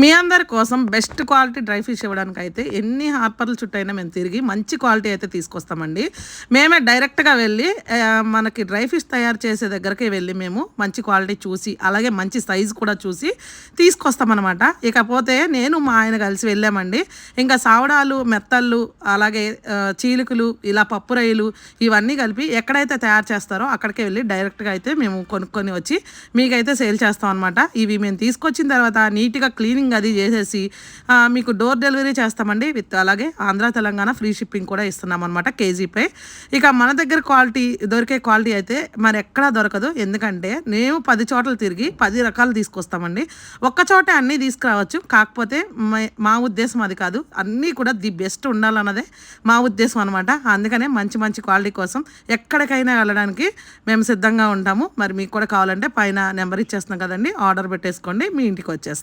మీ అందరి కోసం best quality dry fish ఇవ్వడానికి అయితే ఎన్ని హార్పర్ల చుట్టైనా మేము తిరిగి మంచి క్వాలిటీ అయితే తీసుకొస్తామండి. మేమే డైరెక్ట్గా వెళ్ళి మనకి డ్రై ఫిష్ తయారు చేసే దగ్గరికి వెళ్ళి మేము మంచి క్వాలిటీ చూసి అలాగే మంచి సైజు కూడా చూసి తీసుకొస్తామన్నమాట. ఇకపోతే నేను మా ఆయన కలిసి వెళ్ళామండి. ఇంకా సావడాలు, మెత్తళ్ళు, అలాగే చీలికలు, ఇలా పప్పు రొయ్యలు ఇవన్నీ కలిపి ఎక్కడైతే తయారు చేస్తారో అక్కడికే వెళ్ళి డైరెక్ట్గా అయితే మేము కొనుక్కొని వచ్చి మీకైతే సేల్ చేస్తాం అనమాట. ఇవి మేము తీసుకొచ్చిన తర్వాత నీట్గా క్లీనింగ్ అది చేసేసి మీకు డోర్ డెలివరీ చేస్తామండి. విత్ అలాగే ఆంధ్ర తెలంగాణ ఫ్రీ షిప్పింగ్ కూడా ఇస్తున్నాం అనమాట కేజీపై. ఇక మన దగ్గర క్వాలిటీ దొరికే క్వాలిటీ అయితే మరి ఎక్కడా దొరకదు. ఎందుకంటే మేము 10 చోట్ల తిరిగి 10 రకాలు తీసుకొస్తామండి. ఒక్క చోటే అన్నీ తీసుకురావచ్చు. కాకపోతే మా ఉద్దేశం అది కాదు, అన్నీ కూడా ది బెస్ట్ ఉండాలన్నదే మా ఉద్దేశం అనమాట. అందుకనే మంచి మంచి క్వాలిటీ కోసం ఎక్కడికైనా వెళ్ళడానికి మేము సిద్ధంగా ఉంటాము. మరి మీకు కూడా కావాలంటే పైన నెంబర్ ఇచ్చేస్తున్నాం కదండి, ఆర్డర్ పెట్టేసుకోండి, మీ ఇంటికి వచ్చేస్తాయి.